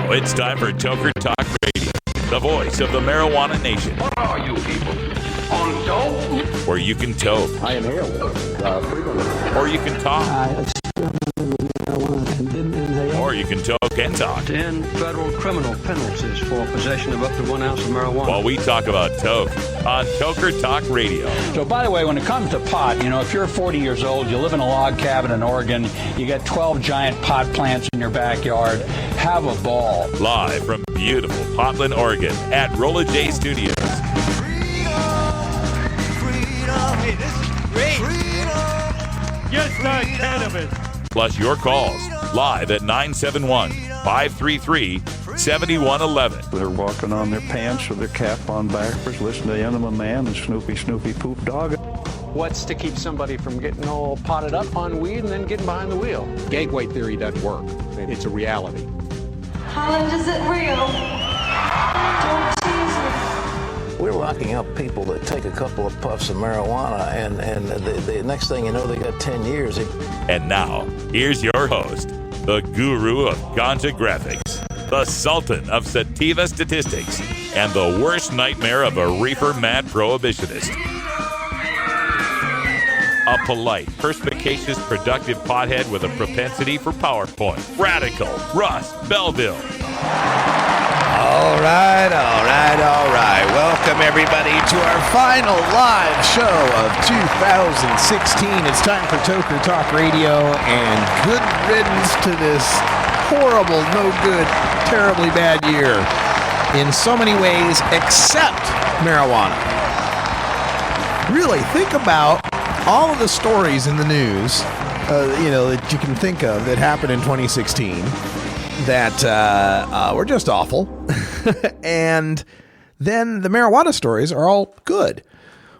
Now it's time for Toker Talk Radio, the voice of the marijuana nation. What are you people? On dope? Where you can toke. I inhale frequently. Or you can talk. Or you can toke and talk. 10 federal criminal penalties for possession of up to 1 ounce of marijuana. While we talk about toke on Toker Talk Radio. So, by the way, when it comes to pot, if you're 40 years old, you live in a log cabin in Oregon, you got 12 giant pot plants in your backyard, have a ball. Live from beautiful Portland, Oregon at Rolla J Studios. Hey, this is great. Just not cannabis. Plus your calls live at 971-533-7111. They're walking on their pants with their cap on backwards, listening to Enema Man and Snoopy Poop Dog. What's to keep somebody from getting all potted up on weed and then getting behind the wheel? Gateway theory doesn't work. It's a reality. Holland, is it real? Don't tease me. We're locking up people that take a couple of puffs of marijuana, and the next thing you know, they got 10 years. And now, here's your host, the guru of ganja graphics, the sultan of sativa statistics, and the worst nightmare of a reefer mad prohibitionist. A polite, perspicacious, productive pothead with a propensity for PowerPoint. Radical Russ Belville. All right. Welcome, everybody, to our final live show of 2016. It's time for Toker Talk Radio, and good riddance to this horrible, no good, terribly bad year in so many ways, except marijuana. Really, think about all of the stories in the news, that you can think of that happened in 2016 that were just awful. And then the marijuana stories are all good.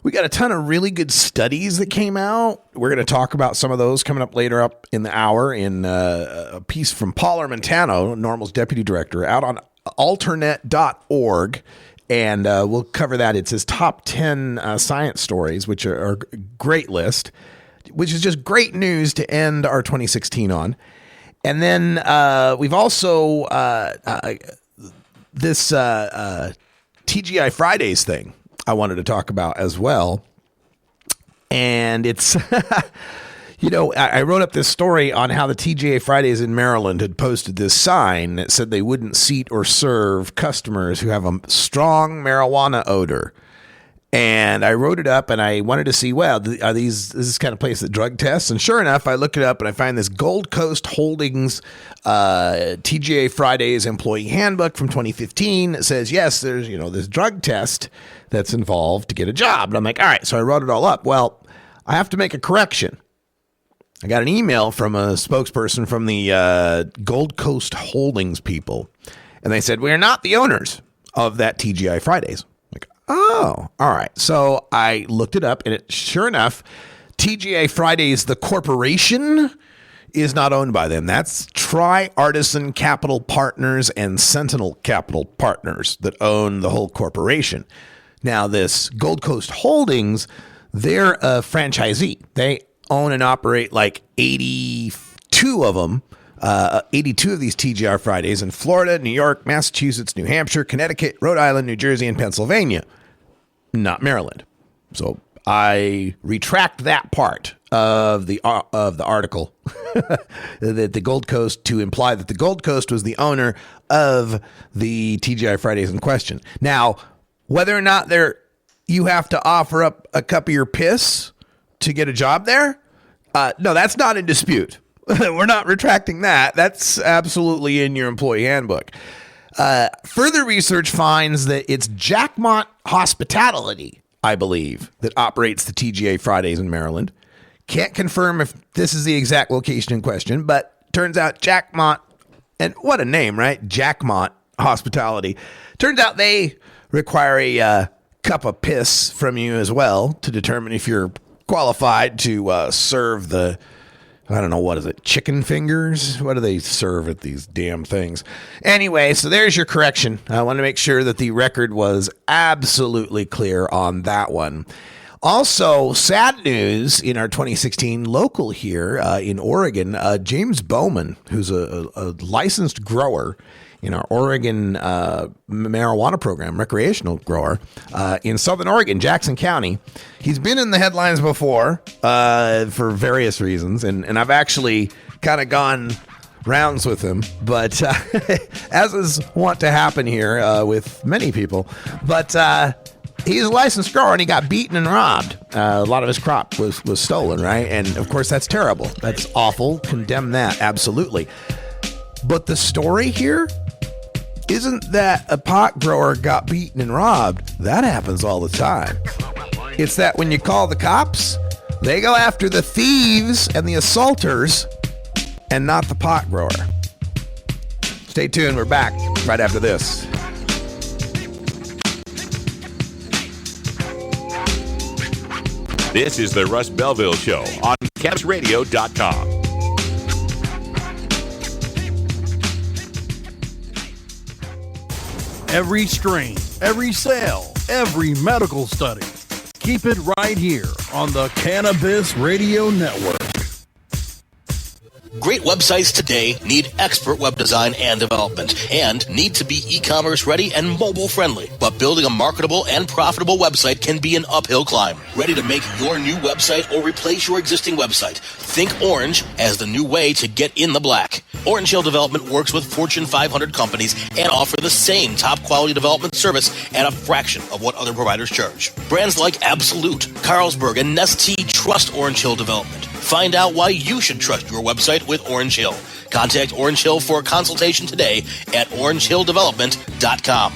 We got a ton of really good studies that came out. We're going to talk about some of those coming up later up in the hour in a piece from Paul Armentano, NORML's deputy director, out on alternet.org. And we'll cover that. It's his top 10 science stories, which are a great list, which is just great news to end our 2016 on. And then we've also this TGI Fridays thing I wanted to talk about as well. And it's, I wrote up this story on how the TGI Fridays in Maryland had posted this sign that said they wouldn't seat or serve customers who have a strong marijuana odor. And I wrote it up and I wanted to see, is this kind of place that drug tests? And sure enough, I look it up and I find this Gold Coast Holdings TGA Fridays employee handbook from 2015 that says, yes, there's, this drug test that's involved to get a job. And I'm like, all right, so I wrote it all up. Well, I have to make a correction. I got an email from a spokesperson from the Gold Coast Holdings people. And they said, we're not the owners of that TGI Fridays. Oh, all right. So I looked it up, and sure enough, TGA Fridays, the corporation, is not owned by them. That's Tri-Artisan Capital Partners and Sentinel Capital Partners that own the whole corporation. Now, this Gold Coast Holdings, they're a franchisee. They own and operate like 82 of them. 82 of these TGR Fridays in Florida, New York, Massachusetts, New Hampshire, Connecticut, Rhode Island, New Jersey, and Pennsylvania. Not Maryland. So I retract that part of the article that the Gold Coast, to imply that the Gold Coast was the owner of the TGI Fridays in question. Now, whether or not you have to offer up a cup of your piss to get a job there, no, that's not in dispute. We're not retracting that. That's absolutely in your employee handbook. Further research finds that it's Jackmont Hospitality, I believe, that operates the TGA Fridays in Maryland. Can't confirm if this is the exact location in question, but turns out Jackmont, and what a name, right? Jackmont Hospitality. Turns out they require a cup of piss from you as well to determine if you're qualified to serve the, I don't know, what is it, chicken fingers? What do they serve at these damn things? Anyway, so there's your correction. I want to make sure that the record was absolutely clear on that one. Also, sad news in our 2016 local here in Oregon, James Bowman, who's a licensed grower in our Oregon marijuana program, recreational grower in Southern Oregon, Jackson County. He's been in the headlines before for various reasons, and I've actually kind of gone rounds with him, but as is wont to happen here with many people, but he's a licensed grower and he got beaten and robbed. A lot of his crop was stolen, right? And of course, that's terrible. That's awful. Condemn that, absolutely. But the story here isn't that a pot grower got beaten and robbed. That happens all the time. It's that when you call the cops, they go after the thieves and the assaulters and not the pot grower. Stay tuned. We're back right after this. This is the Russ Belville Show on CannabisRadio.com. Every strain, every sale, every medical study. Keep it right here on the Cannabis Radio Network. Great websites today need expert web design and development and need to be e-commerce ready and mobile friendly. But building a marketable and profitable website can be an uphill climb. Ready to make your new website or replace your existing website? Think Orange as the new way to get in the black. Orange Hill Development works with Fortune 500 companies and offer the same top quality development service at a fraction of what other providers charge. Brands like Absolute, Carlsberg, and Nestea trust Orange Hill Development. Find out why you should trust your website with Orange Hill. Contact Orange Hill for a consultation today at orangehilldevelopment.com.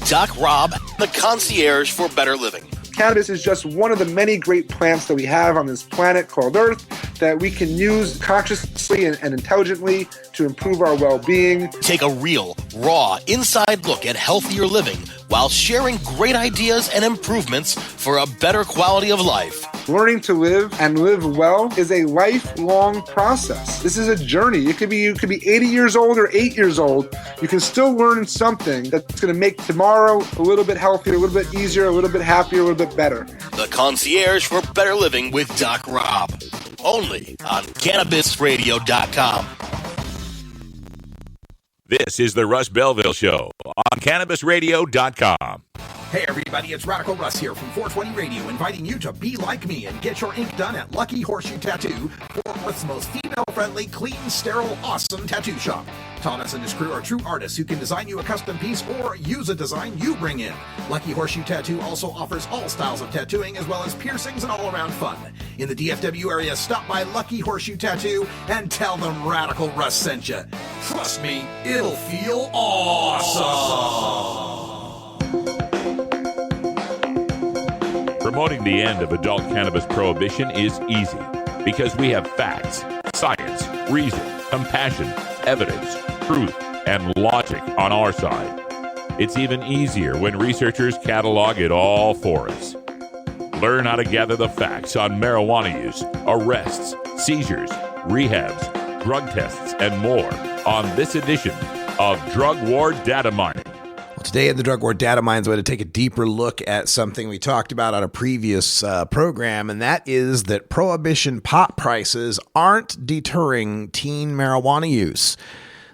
Doc Rob, the concierge for better living. Cannabis is just one of the many great plants that we have on this planet called Earth that we can use consciously and intelligently to improve our well-being. Take a real, raw, inside look at healthier living while sharing great ideas and improvements for a better quality of life. Learning to live and live well is a lifelong process. This is a journey. You could be 80 years old or 8 years old. You can still learn something that's going to make tomorrow a little bit healthier, a little bit easier, a little bit happier, a little bit better. The concierge for better living with Doc Rob. Only on CannabisRadio.com. This is the Russ Belville Show on CannabisRadio.com. Hey everybody, it's Radical Russ here from 420 Radio, inviting you to be like me and get your ink done at Lucky Horseshoe Tattoo, Fort Worth's most female-friendly, clean, sterile, awesome tattoo shop. Thomas and his crew are true artists who can design you a custom piece or use a design you bring in. Lucky Horseshoe Tattoo also offers all styles of tattooing as well as piercings and all-around fun. In the DFW area, stop by Lucky Horseshoe Tattoo and tell them Radical Russ sent you. Trust me, it'll feel awesome. Promoting the end of adult cannabis prohibition is easy because we have facts, science, reason, compassion, evidence, truth, and logic on our side. It's even easier when researchers catalog it all for us. Learn how to gather the facts on marijuana use, arrests, seizures, rehabs, drug tests, and more on this edition of Drug War Data Mining. Well, today in the Drug War Data Mines, we're going to take a deeper look at something we talked about on a previous program, and that is that prohibition pot prices aren't deterring teen marijuana use.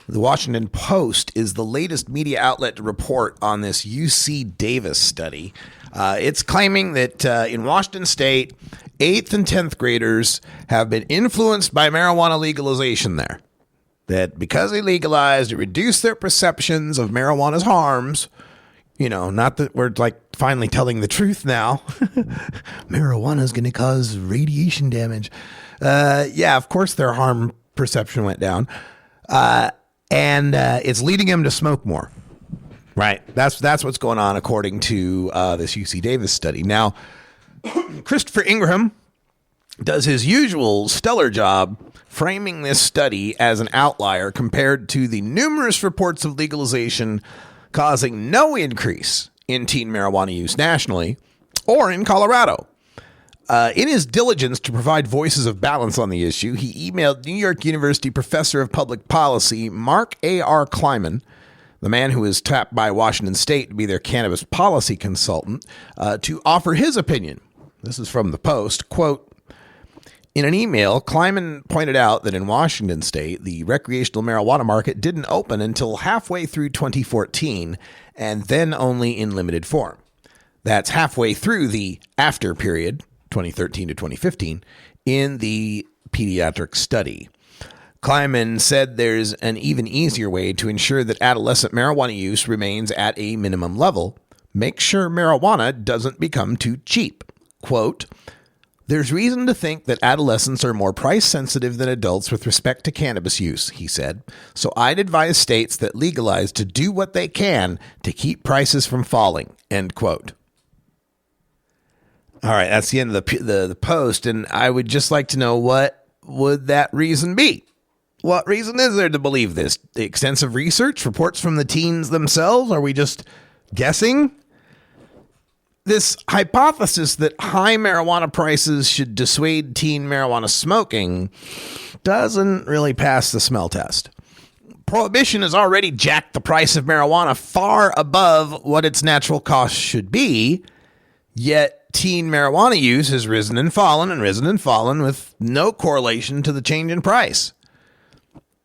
The Washington Post is the latest media outlet to report on this UC Davis study. It's claiming that in Washington State, 8th and 10th graders have been influenced by marijuana legalization there. That because they legalized, it reduced their perceptions of marijuana's harms. You know, not that we're like finally telling the truth now. Marijuana is going to cause radiation damage. Yeah, of course their harm perception went down. And it's leading them to smoke more. Right. That's what's going on according to this UC Davis study. Now, Christopher Ingraham does his usual stellar job framing this study as an outlier compared to the numerous reports of legalization causing no increase in teen marijuana use nationally or in Colorado. In his diligence to provide voices of balance on the issue, he emailed New York University professor of public policy Mark A.R. Kleiman the man who was tapped by Washington State to be their cannabis policy consultant, to offer his opinion. This is from the Post. Quote, in an email, Kleiman pointed out that in Washington State, the recreational marijuana market didn't open until halfway through 2014, and then only in limited form. That's halfway through the after period, 2013 to 2015, in the pediatric study. Kleiman said there's an even easier way to ensure that adolescent marijuana use remains at a minimum level. Make sure marijuana doesn't become too cheap. Quote, there's reason to think that adolescents are more price sensitive than adults with respect to cannabis use, he said. So I'd advise states that legalize to do what they can to keep prices from falling, end quote. All right, that's the end of the Post, and I would just like to know, what would that reason be? What reason is there to believe this? The extensive research, reports from the teens themselves? Are we just guessing? This hypothesis that high marijuana prices should dissuade teen marijuana smoking doesn't really pass the smell test. Prohibition has already jacked the price of marijuana far above what its natural cost should be, yet teen marijuana use has risen and fallen with no correlation to the change in price.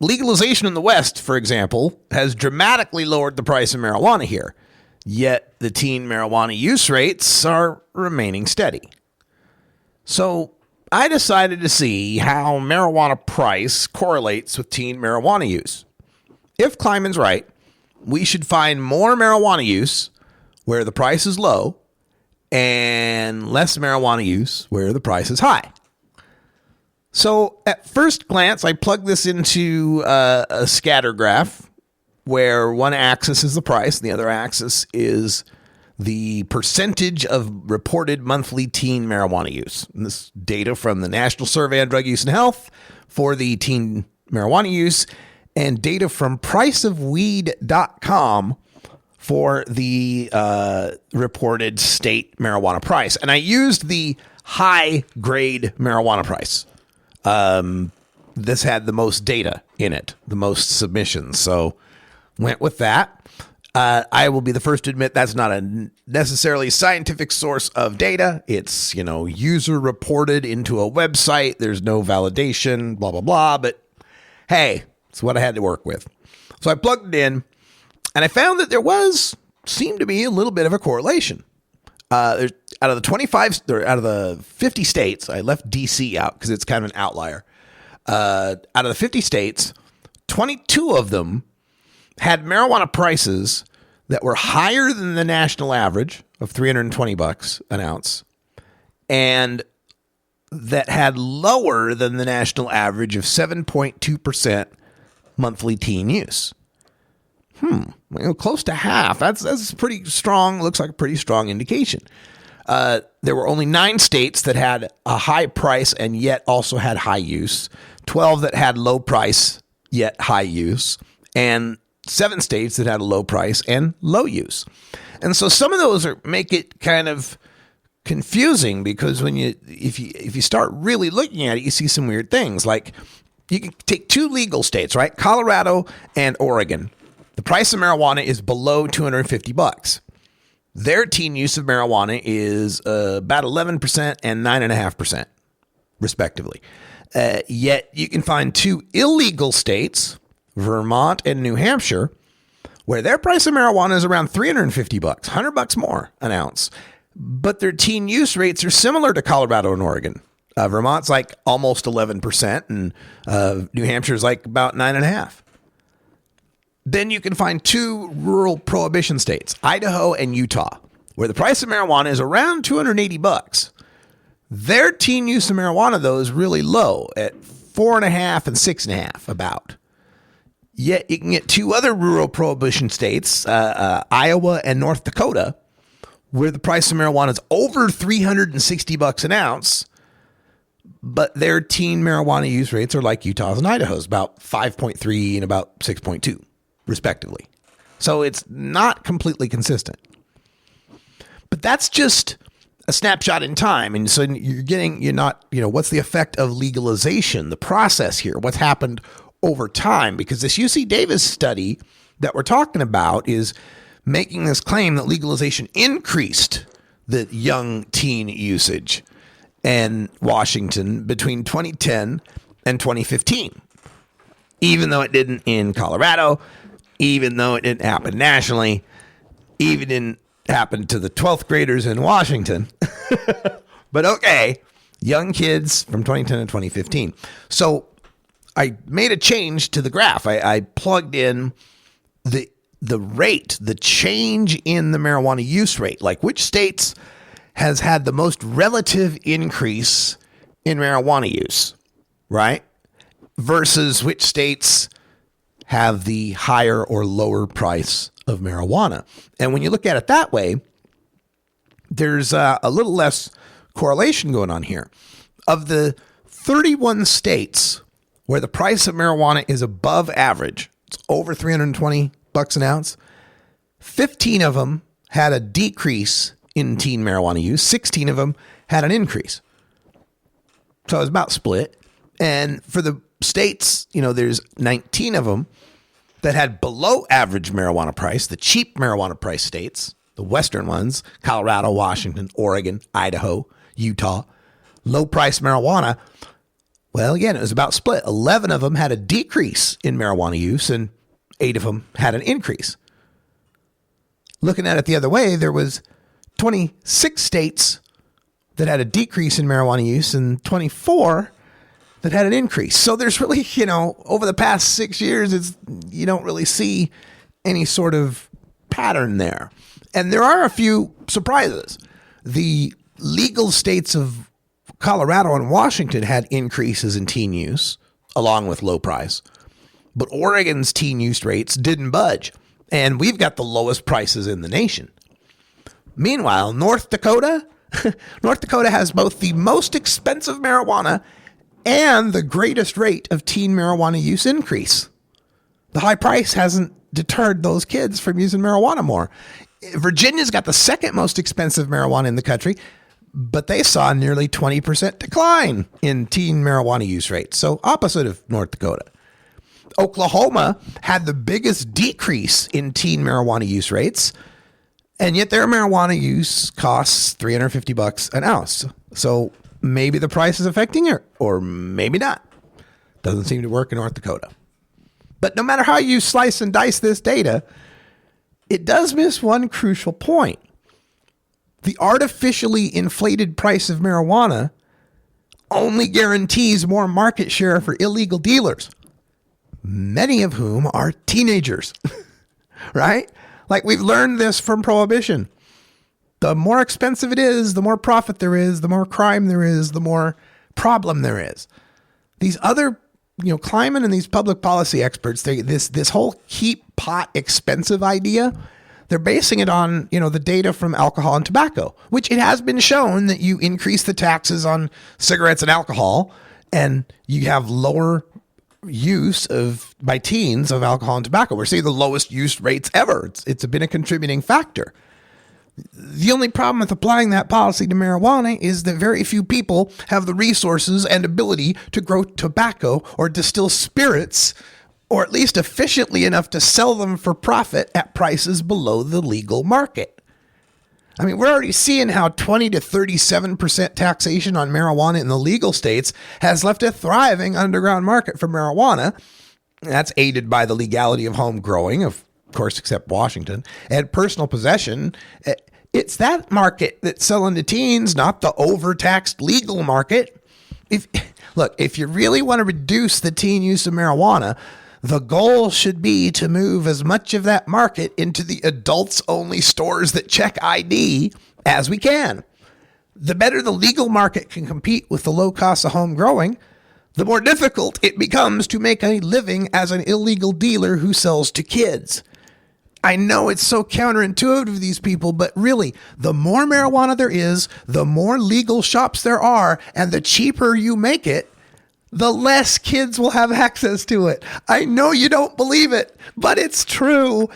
Legalization in the West, for example, has dramatically lowered the price of marijuana here, yet the teen marijuana use rates are remaining steady. So I decided to see how marijuana price correlates with teen marijuana use. If Kleiman's right, we should find more marijuana use where the price is low and less marijuana use where the price is high. So at first glance, I plugged this into a scatter graph where one axis is the price and the other axis is the percentage of reported monthly teen marijuana use. And this data from the National Survey on Drug Use and Health for the teen marijuana use, and data from priceofweed.com for the reported state marijuana price. And I used the high grade marijuana price. This had the most data in it, the most submissions. So went with that. I will be the first to admit that's not a necessarily scientific source of data. It's, user reported into a website. There's no validation, blah, blah, blah. But hey, it's what I had to work with. So I plugged it in and I found that seemed to be a little bit of a correlation. Out of the 50 states, I left DC out because it's kind of an outlier. Out of the 50 states, 22 of them had marijuana prices that were higher than the national average of $320 an ounce, and that had lower than the national average of 7.2% monthly teen use. Close to half. That's pretty strong. Looks like a pretty strong indication. There were only 9 states that had a high price and yet also had high use. 12 that had low price yet high use, and 7 states that had a low price and low use. And so some of those make it kind of confusing, because if you start really looking at it, you see some weird things. Like, you can take 2 legal states, right? Colorado and Oregon. The price of marijuana is below $250. Their teen use of marijuana is about 11% and 9.5%, respectively. Yet you can find 2 illegal states, Vermont and New Hampshire, where their price of marijuana is around $350, $100 more an ounce. But their teen use rates are similar to Colorado and Oregon. Vermont's like almost 11%, and New Hampshire's like about 9.5%. Then you can find 2 rural prohibition states, Idaho and Utah, where the price of marijuana is around $280. Their teen use of marijuana, though, is really low at 4.5 and 6.5 about. Yet you can get 2 other rural prohibition states, Iowa and North Dakota, where the price of marijuana is over $360 an ounce, but their teen marijuana use rates are like Utah's and Idaho's, about 5.3 and about 6.2. respectively. So it's not completely consistent. But that's just a snapshot in time. And so what's the effect of legalization, the process here, what's happened over time? Because this UC Davis study that we're talking about is making this claim that legalization increased the young teen usage in Washington between 2010 and 2015. Even though it didn't in Colorado, even though it didn't happen nationally, even didn't happen to the 12th graders in Washington. But okay, young kids from 2010 to 2015. So I made a change to the graph. I plugged in the rate, the change in the marijuana use rate, like which states has had the most relative increase in marijuana use, right? Versus which states have the higher or lower price of marijuana. And when you look at it that way, there's a little less correlation going on here. Of the 31 states where the price of marijuana is above average, it's over $320 an ounce, 15 of them had a decrease in teen marijuana use, 16 of them had an increase. So it was about split. And for the states, there's 19 of them that had below average marijuana price, the cheap marijuana price states, the western ones, Colorado, Washington, Oregon, Idaho, Utah, low price marijuana. Well, again, it was about split. 11 of them had a decrease in marijuana use and 8 of them had an increase. Looking at it the other way, there was 26 states that had a decrease in marijuana use and 24 that had an increase. So there's really, over the past 6 years, you don't really see any sort of pattern there. And there are a few surprises. The legal states of Colorado and Washington had increases in teen use, along with low price. But Oregon's teen use rates didn't budge. And we've got the lowest prices in the nation. Meanwhile, North Dakota has both the most expensive marijuana and the greatest rate of teen marijuana use increase. The high price hasn't deterred those kids from using marijuana more. Virginia's got the second most expensive marijuana in the country, but they saw a nearly 20% decline in teen marijuana use rates. So opposite of North Dakota. Oklahoma had the biggest decrease in teen marijuana use rates, and yet their marijuana use costs $350 an ounce. So maybe the price is affecting it, or maybe not. Doesn't seem to work in North Dakota. But no matter how you slice and dice this data, it does miss one crucial point. The artificially inflated price of marijuana only guarantees more market share for illegal dealers, many of whom are teenagers, right? Like we've learned this from Prohibition. The more expensive it is, the more profit there is, the more crime there is, the more problem there is. These other, Kleiman and these public policy experts, this whole keep pot expensive idea, they're basing it on, the data from alcohol and tobacco, which it has been shown that you increase the taxes on cigarettes and alcohol and you have lower use by teens of alcohol and tobacco. We're seeing the lowest use rates ever. It's been a contributing factor. The only problem with applying that policy to marijuana is that very few people have the resources and ability to grow tobacco or distill spirits, or at least efficiently enough to sell them for profit at prices below the legal market. I mean, we're already seeing how 20 to 37% taxation on marijuana in the legal states has left a thriving underground market for marijuana. That's aided by the legality of home growing, of course, except Washington, and personal possession. It's that market that's selling to teens, not the overtaxed legal market. If you really want to reduce the teen use of marijuana, the goal should be to move as much of that market into the adults-only stores that check ID as we can. The better the legal market can compete with the low cost of home growing, the more difficult it becomes to make a living as an illegal dealer who sells to kids. I know it's so counterintuitive to these people, but really, the more marijuana there is, the more legal shops there are, and the cheaper you make it, the less kids will have access to it. I know you don't believe it, but it's true.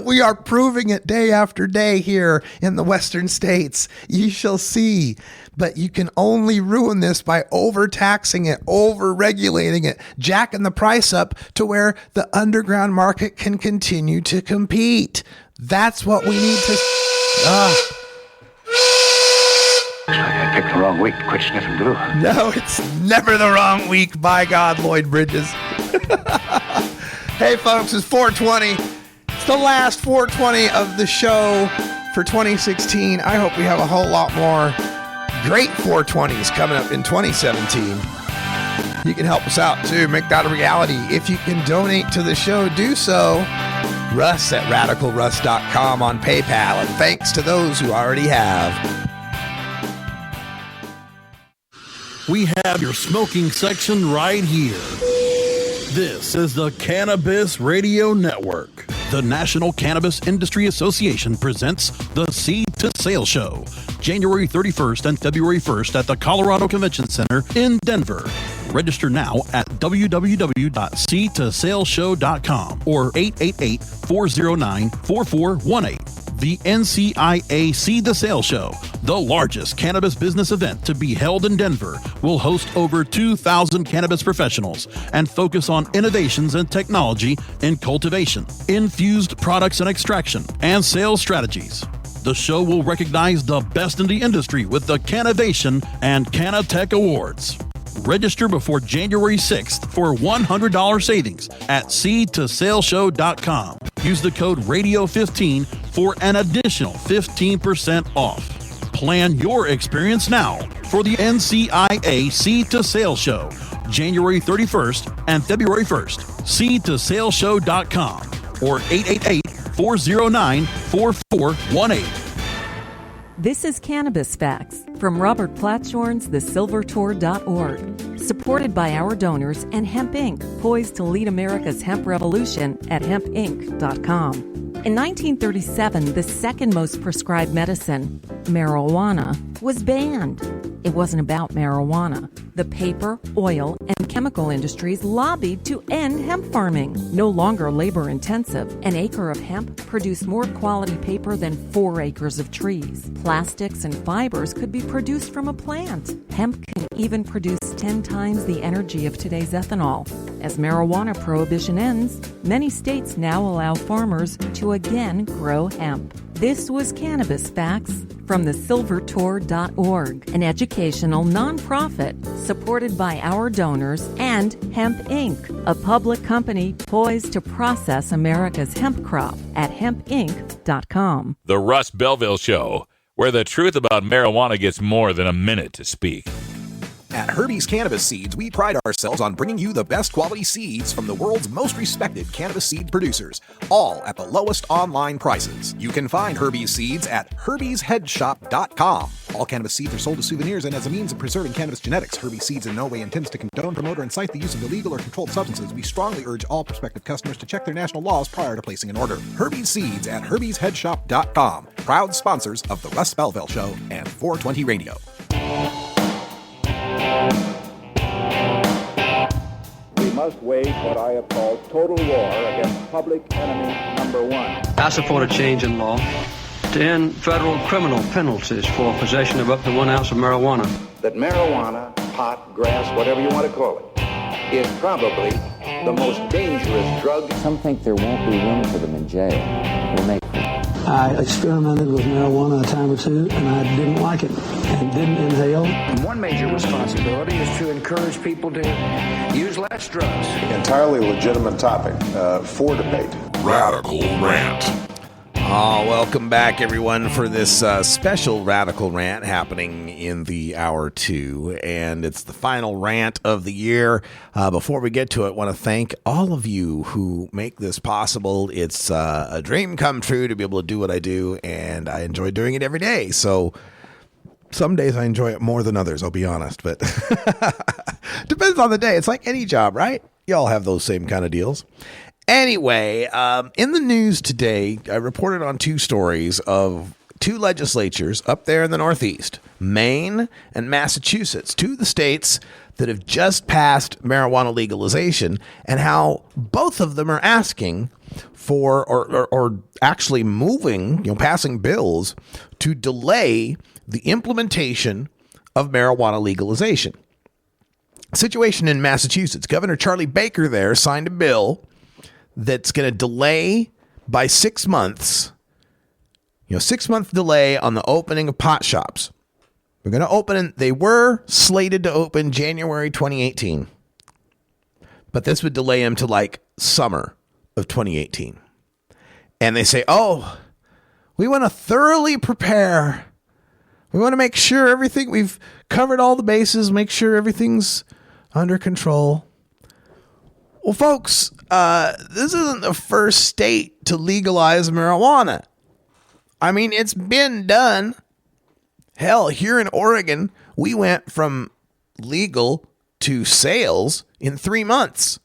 We are proving it day after day here in the Western states. You shall see. But you can only ruin this by overtaxing it, over-regulating it, jacking the price up to where the underground market can continue to compete. That's what we need to... I picked the wrong week to quit sniffing glue. No, it's never the wrong week, by God, Lloyd Bridges. Hey, folks, it's 420. It's the last 420 of the show for 2016. I hope we have a whole lot more great 420s coming up in 2017. You can help us out, too. Make that a reality. If you can donate to the show, do so. Russ at RadicalRuss.com on PayPal. And thanks to those who already have. We have your smoking section right here. This is the Cannabis Radio Network. The National Cannabis Industry Association presents the Seed to Sale Show, January 31st and February 1st at the Colorado Convention Center in Denver. Register now at www.seedtosaleshow.com or 888-409-4418. The NCIA Seed to Sale Show, the largest cannabis business event to be held in Denver, will host over 2,000 cannabis professionals and focus on innovations and technology in cultivation, infused products and extraction, and sales strategies. The show will recognize the best in the industry with the Cannovation and Cannatech Awards. Register before January 6th for $100 savings at seedtosaleshow.com. Use the code RADIO15 for an additional 15% off. Plan your experience now for the NCIA Seed to Sale Show, January 31st and February 1st. Seedtosaleshow.com or 888-409-4418. This is Cannabis Facts from Robert Platshorn's thesilvertour.org, supported by our donors and Hemp Inc., poised to lead America's hemp revolution at hempinc.com. In 1937, the second most prescribed medicine, marijuana, was banned. It wasn't about marijuana. The paper, oil, and chemical industries lobbied to end hemp farming. No longer labor intensive, an acre of hemp produced more quality paper than 4 acres of trees. Plastics and fibers could be produced from a plant. Hemp can even produce 10 times the energy of today's ethanol. As marijuana prohibition ends, many states now allow farmers to again grow hemp. This was Cannabis Facts from thesilvertour.org, an educational nonprofit supported by our donors and Hemp Inc., a public company poised to process America's hemp crop at hempinc.com. The Russ Belville Show, where the truth about marijuana gets more than a minute to speak. At Herbie's Cannabis Seeds, we pride ourselves on bringing you the best quality seeds from the world's most respected cannabis seed producers, all at the lowest online prices. You can find Herbie's seeds at herbiesheadshop.com. All cannabis seeds are sold as souvenirs and as a means of preserving cannabis genetics. Herbie's Seeds in no way intends to condone, promote, or incite the use of illegal or controlled substances. We strongly urge all prospective customers to check their national laws prior to placing an order. Herbie's Seeds at herbiesheadshop.com. Proud sponsors of the Russ Belville Show and 420 Radio. We must wage what I have called total war against public enemy number one. I support a change in law to end federal criminal penalties for possession of up to 1 ounce of marijuana. That marijuana, pot, grass, whatever you want to call it, is probably the most dangerous drug. Some think there won't be room for them in jail. We'll make them. I experimented with marijuana a time or two, and I didn't like it and didn't inhale. And one major responsibility is to encourage people to use less drugs. Entirely legitimate topic for debate. Radical Rant. Oh, welcome back, everyone, for this special Radical Rant happening in the hour 2. And it's the final rant of the year. Before we get to it, I want to thank all of you who make this possible. It's a dream come true to be able to do what I do, and I enjoy doing it every day. So some days I enjoy it more than others, I'll be honest. But depends on the day. It's like any job, right? You all have those same kind of deals. Anyway, in the news today, I reported on 2 stories of 2 legislatures up there in the Northeast, Maine and Massachusetts, 2 of the states that have just passed marijuana legalization, and how both of them are asking for or actually moving, passing bills to delay the implementation of marijuana legalization. Situation in Massachusetts. Governor Charlie Baker there signed a bill that's going to delay by 6 months, 6-month delay on the opening of pot shops. We're going to open, they were slated to open January 2018, but this would delay them to like summer of 2018. And they say, oh, we want to thoroughly prepare. We want to make sure we've covered all the bases, make sure everything's under control. Well, folks, this isn't the first state to legalize marijuana. I mean, it's been done. Hell, here in Oregon, we went from legal to sales in 3 months.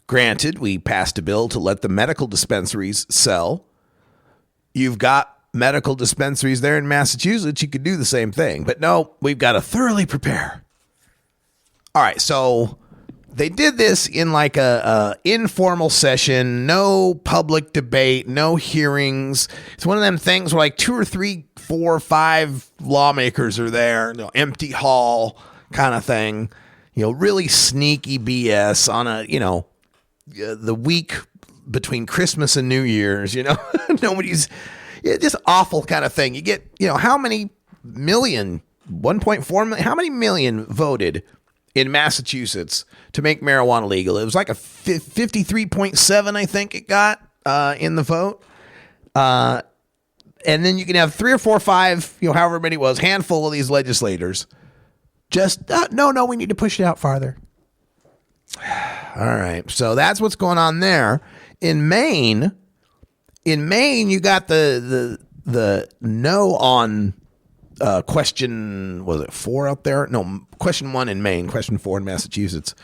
Granted, we passed a bill to let the medical dispensaries sell. You've got medical dispensaries there in Massachusetts. You could do the same thing. But no, we've got to thoroughly prepare. All right, so they did this in like a informal session, no public debate, no hearings. It's one of them things where like 2 or 3, 4, 5 lawmakers are there, empty hall kind of thing, really sneaky BS on a, the week between Christmas and New Year's, nobody's, just awful kind of thing. You get, how many million, 1.4 million, how many million voted in Massachusetts to make marijuana legal? It was like a 53.7, I think it got in the vote. And then you can have 3 or 4 or 5, however many it was, handful of these legislators. Just, no, we need to push it out farther. All right. So that's what's going on there. In Maine, you got the no on question, was it 4 out there? No, question 1 in Maine, question 4 in Massachusetts.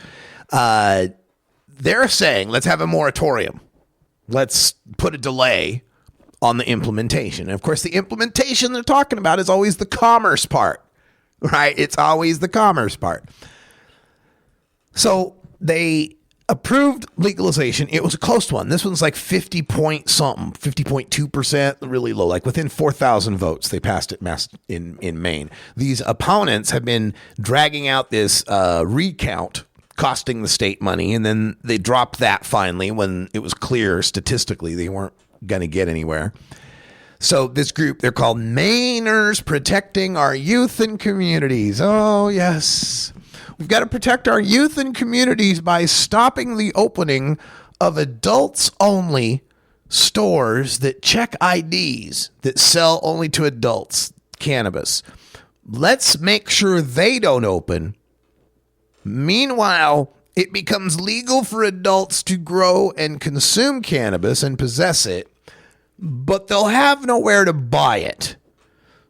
They're saying, let's have a moratorium. Let's put a delay on the implementation. And of course, the implementation they're talking about is always the commerce part, right? It's always the commerce part. So they approved legalization. It was a close one. This one's like 50 point something, 50.2%, really low, like within 4,000 votes. They passed it in Maine. These opponents have been dragging out this recount, costing the state money. And then they dropped that finally when it was clear statistically they weren't going to get anywhere. So this group, they're called Mainers Protecting Our Youth and Communities. Oh, yes. We've got to protect our youth and communities by stopping the opening of adults-only stores that check IDs that sell only to adults cannabis. Let's make sure they don't open. Meanwhile, it becomes legal for adults to grow and consume cannabis and possess it, but they'll have nowhere to buy it.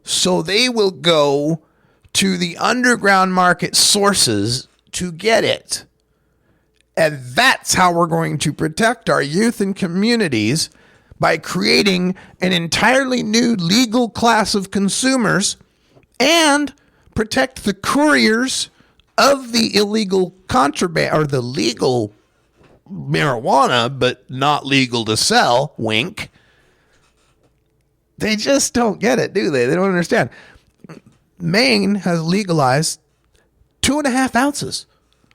So they will go to the underground market sources to get it. And that's how we're going to protect our youth and communities, by creating an entirely new legal class of consumers and protect the couriers of the illegal contraband, or the legal marijuana, but not legal to sell. Wink. They just don't get it, do they? They don't understand. Maine has legalized 2.5 ounces.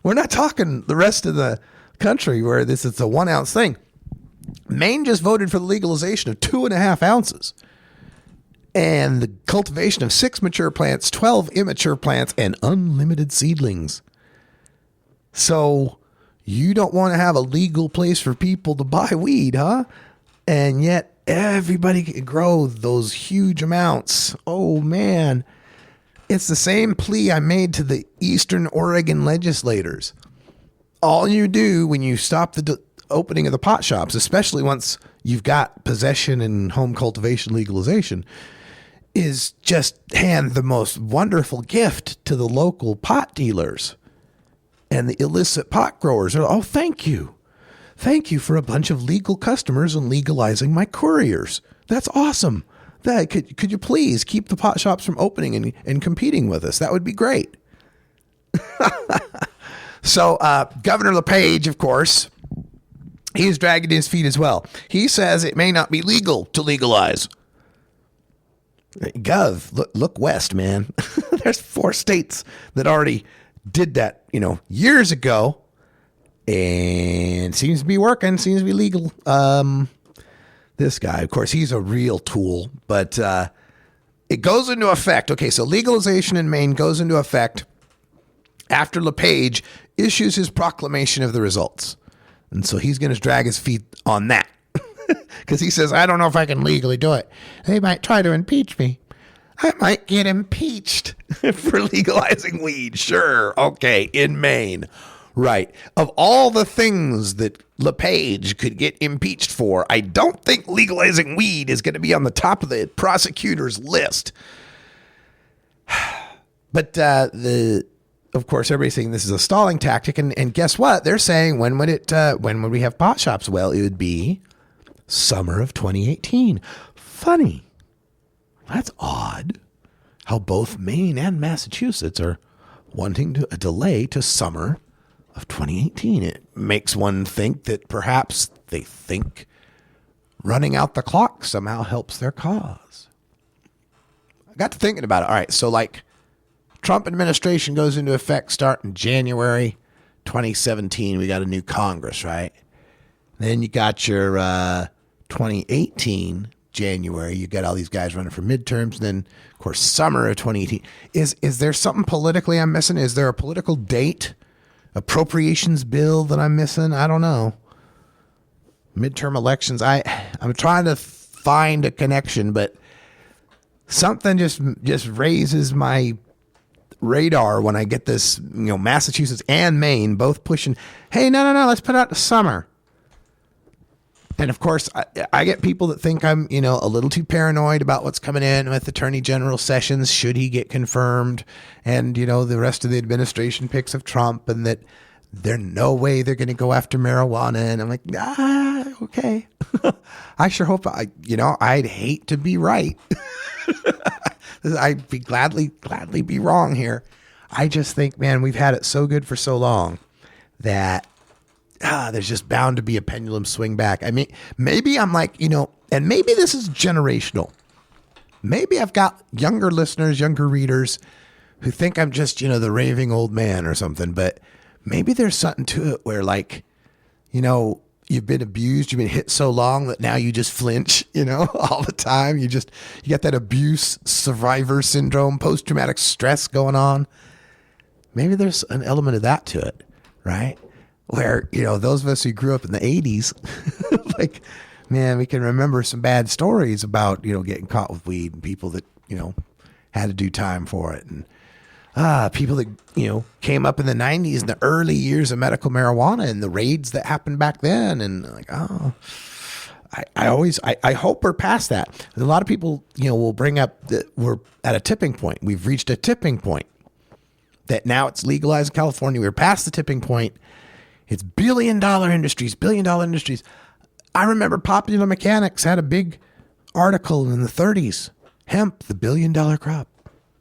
We're not talking the rest of the country where this is a 1 ounce thing. Maine just voted for the legalization of 2.5 ounces and the cultivation of 6 mature plants, 12 immature plants, and unlimited seedlings. So you don't want to have a legal place for people to buy weed, huh? And yet everybody can grow those huge amounts. Oh, man. It's the same plea I made to the Eastern Oregon legislators. All you do when you stop the opening of the pot shops, especially once you've got possession and home cultivation legalization, is just hand the most wonderful gift to the local pot dealers and the illicit pot growers. Oh, thank you. Thank you for a bunch of legal customers and legalizing my couriers. That's awesome. Could you please keep the pot shops from opening and competing with us? That would be great. So Governor LePage, of course, he's dragging his feet as well. He says it may not be legal to legalize. Gov, look west, man. There's 4 states that already did that, years ago, and seems to be working, seems to be legal. This guy, of course, he's a real tool, but it goes into effect. Okay, so legalization in Maine goes into effect after LePage issues his proclamation of the results. And so he's going to drag his feet on that. Because he says, I don't know if I can legally do it. They might try to impeach me. I might get impeached for legalizing weed. Sure. Okay. In Maine. Right. Of all the things that LePage could get impeached for, I don't think legalizing weed is going to be on the top of the prosecutor's list. But of course, everybody's saying this is a stalling tactic. And guess what? They're saying, when would we have pot shops? Well, it would be summer of 2018. Funny. That's odd how both Maine and Massachusetts are wanting a delay to summer of 2018. It makes one think that perhaps they think running out the clock somehow helps their cause. I got to thinking about it. All right, so Trump administration goes into effect starting January 2017. We got a new Congress, right? Then you got your 2018 January. You got all these guys running for midterms. Then, of course, summer of 2018. Is there something politically I'm missing? Is there a political date, appropriations bill that I'm missing? I don't know. Midterm elections. I'm trying to find a connection, but something just raises my radar when I get this, Massachusetts and Maine both pushing, hey, no, let's put out the summer. And of course, I get people that think I'm, a little too paranoid about what's coming in with Attorney General Sessions, should he get confirmed, and, the rest of the administration picks of Trump, and that there's no way they're going to go after marijuana. And I'm like, okay. I sure hope I'd hate to be right. I'd be gladly be wrong here. I just think, man, we've had it so good for so long that there's just bound to be a pendulum swing back. I mean, maybe I'm like, and maybe this is generational. Maybe I've got younger listeners, younger readers who think I'm just, the raving old man or something, but maybe there's something to it where you've been abused, you've been hit so long that now you just flinch, all the time. You got that abuse survivor syndrome, post-traumatic stress going on. Maybe there's an element of that to it, right? Where, those of us who grew up in the 80s, man, we can remember some bad stories about, getting caught with weed and people that, had to do time for it. And people that, came up in the 90s and the early years of medical marijuana and the raids that happened back then. And I hope we're past that. A lot of people, will bring up that we're at a tipping point. We've reached a tipping point that now it's legalized in California. We're past the tipping point. It's billion-dollar industries. I remember Popular Mechanics had a big article in the 30s. Hemp, the billion-dollar crop.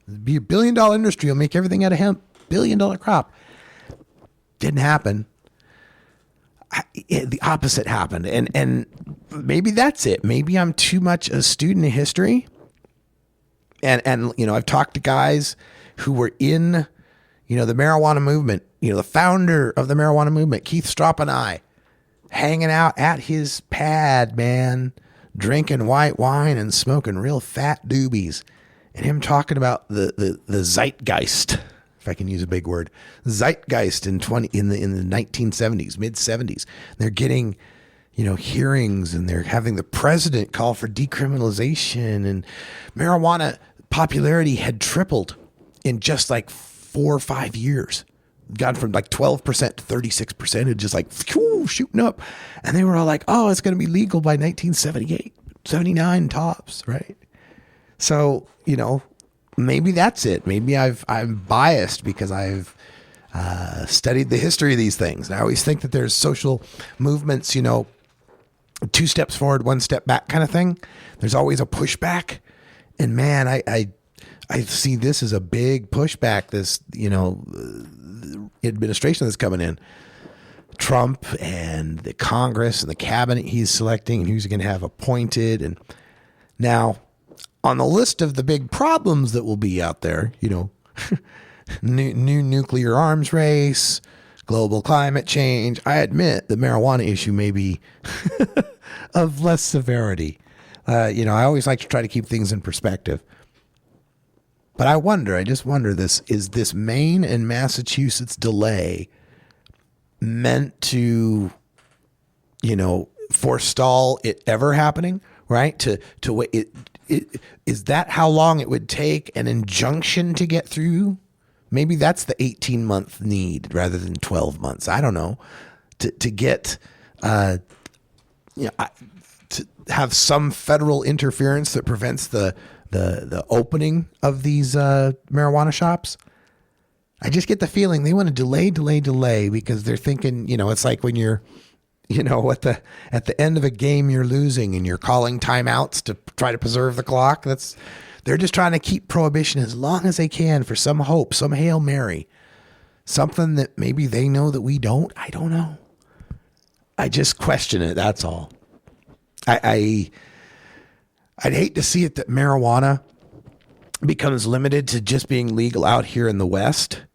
It'd be a billion-dollar industry. It'll make everything out of hemp. Billion-dollar crop. Didn't happen. The opposite happened. And maybe that's it. Maybe I'm too much a student of history. And I've talked to guys who were in, the marijuana movement. The founder of the marijuana movement, Keith Stroup, and I, hanging out at his pad, man, drinking white wine and smoking real fat doobies, and him talking about the zeitgeist, if I can use a big word, zeitgeist in the 1970s, mid 70s. They're getting, hearings, and they're having the president call for decriminalization, and marijuana popularity had tripled in just 4 or 5 years. Gone from 12% to 36%, and just shooting up. And they were all like, oh, it's going to be legal by 1978, 79 tops, right? So, maybe that's it. Maybe I'm biased because I've studied the history of these things. And I always think that there's social movements, 2 steps forward, 1 step back kind of thing. There's always a pushback. And man, I see this as a big pushback. This, administration that's coming in. Trump and the Congress and the cabinet he's selecting and who's going to have appointed. And now on the list of the big problems that will be out there, new nuclear arms race, global climate change. I admit the marijuana issue may be of less severity. I always like to try to keep things in perspective. But I just wonder is this Maine and Massachusetts delay meant to, forestall it ever happening, right? Is that how long it would take an injunction to get through? Maybe that's the 18-month need rather than 12 months. I don't know. To get, to have some federal interference that prevents the opening of these marijuana shops. I just get the feeling they want to delay because they're thinking, it's like when you're, at the end of a game you're losing and you're calling timeouts to try to preserve the clock. They're just trying to keep prohibition as long as they can for some hope, some Hail Mary, something that maybe they know that we don't. I don't know. I just question it. That's all. I'd hate to see it that marijuana becomes limited to just being legal out here in the West